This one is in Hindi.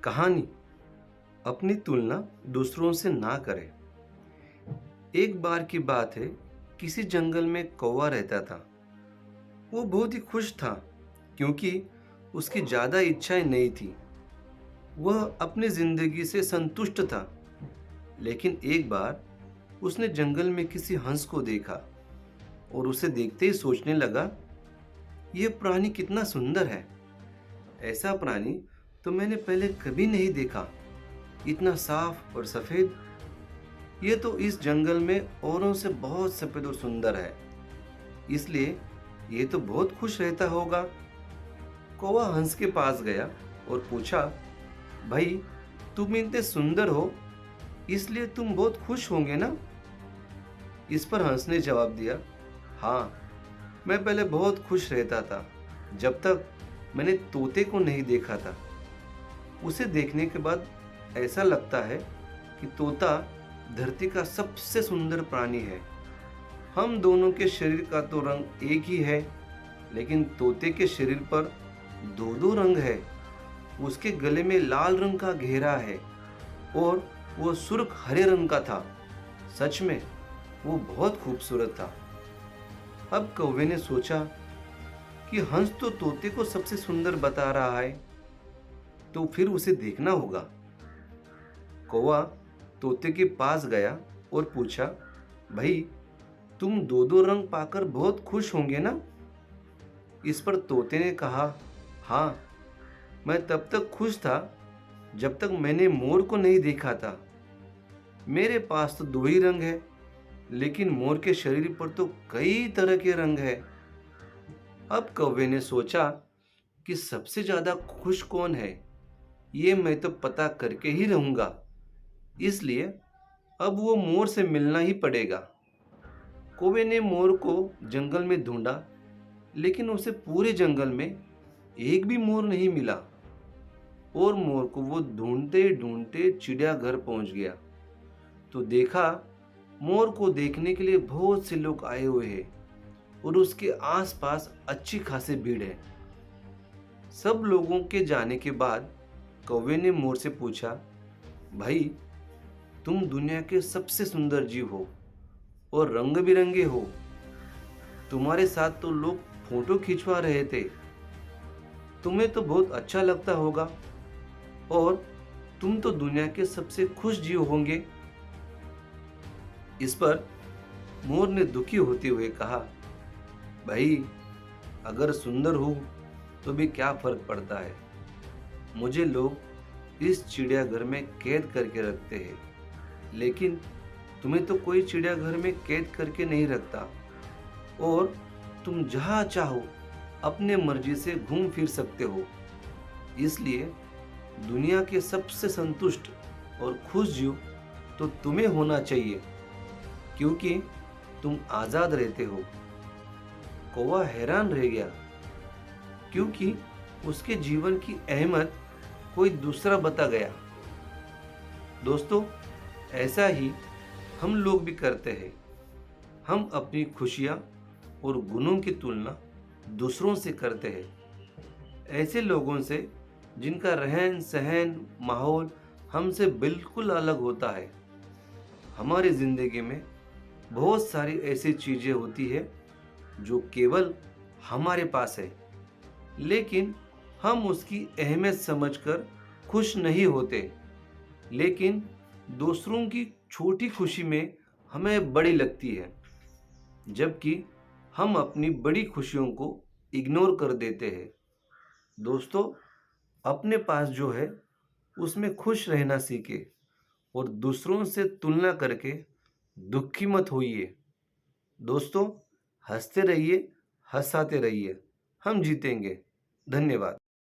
कहानी। अपनी तुलना दूसरों से ना करें। एक बार की बात है, किसी जंगल में कौवा रहता था। वो बहुत ही खुश था क्योंकि उसकी ज़्यादा इच्छाएं नहीं थी। वह अपनी जिंदगी से संतुष्ट था। लेकिन एक बार उसने जंगल में किसी हंस को देखा और उसे देखते ही सोचने लगा, यह प्राणी कितना सुंदर है। ऐसा प्राणी तो मैंने पहले कभी नहीं देखा। इतना साफ और सफेद। ये तो इस जंगल में औरों से बहुत सफेद और सुंदर है, इसलिए ये तो बहुत खुश रहता होगा। कौवा हंस के पास गया और पूछा, भाई, तुम इतने सुंदर हो, इसलिए तुम बहुत खुश होंगे ना? इस पर हंस ने जवाब दिया, हाँ, मैं पहले बहुत खुश रहता था जब तक मैंने तोते को नहीं देखा था। उसे देखने के बाद ऐसा लगता है कि तोता धरती का सबसे सुंदर प्राणी है। हम दोनों के शरीर का तो रंग एक ही है, लेकिन तोते के शरीर पर दो दो रंग है। उसके गले में लाल रंग का घेरा है और वो सुर्ख हरे रंग का था। सच में वो बहुत खूबसूरत था। अब कौवे ने सोचा कि हंस तो तोते को सबसे सुंदर बता रहा है, तो फिर उसे देखना होगा। कौवा तोते के पास गया और पूछा, भाई, तुम दो दो रंग पाकर बहुत खुश होंगे ना? इस पर तोते ने कहा, हाँ, मैं तब तक खुश था जब तक मैंने मोर को नहीं देखा था। मेरे पास तो दो ही रंग है, लेकिन मोर के शरीर पर तो कई तरह के रंग है। अब कौवे ने सोचा कि सबसे ज्यादा खुश कौन है, ये मैं तो पता करके ही रहूंगा। इसलिए अब वो मोर से मिलना ही पड़ेगा। कौवे ने मोर को जंगल में ढूंढा, लेकिन उसे पूरे जंगल में एक भी मोर नहीं मिला। और मोर को वो ढूंढते ढूंढते चिड़ियाघर पहुंच गया तो देखा, मोर को देखने के लिए बहुत से लोग आए हुए हैं और उसके आसपास अच्छी खासी भीड़ है। सब लोगों के जाने के बाद कौवे ने मोर से पूछा, भाई, तुम दुनिया के सबसे सुंदर जीव हो और रंग बिरंगे हो। तुम्हारे साथ तो लोग फोटो खिंचवा रहे थे। तुम्हें तो बहुत अच्छा लगता होगा और तुम तो दुनिया के सबसे खुश जीव होंगे। इस पर मोर ने दुखी होते हुए कहा, भाई, अगर सुंदर हूं तो भी क्या फर्क पड़ता है। मुझे लोग इस चिड़ियाघर में कैद करके रखते हैं, लेकिन तुम्हें तो कोई चिड़ियाघर में कैद करके नहीं रखता और तुम जहां चाहो अपने मर्जी से घूम फिर सकते हो। इसलिए दुनिया के सबसे संतुष्ट और खुश जीव तो तुम्हें होना चाहिए, क्योंकि तुम आजाद रहते हो। कौवा हैरान रह गया, क्योंकि उसके जीवन की अहमियत कोई दूसरा बता गया। दोस्तों, ऐसा ही हम लोग भी करते हैं। हम अपनी खुशियां और गुणों की तुलना दूसरों से करते हैं, ऐसे लोगों से जिनका रहन सहन माहौल हमसे बिल्कुल अलग होता है। हमारी जिंदगी में बहुत सारी ऐसी चीजें होती है जो केवल हमारे पास है, लेकिन हम उसकी अहमियत समझकर खुश नहीं होते। लेकिन दूसरों की छोटी खुशी में हमें बड़ी लगती है, जबकि हम अपनी बड़ी खुशियों को इग्नोर कर देते हैं। दोस्तों, अपने पास जो है उसमें खुश रहना सीखे और दूसरों से तुलना करके दुखी मत होइए। दोस्तों, हंसते रहिए, हंसाते रहिए। हम जीतेंगे। धन्यवाद।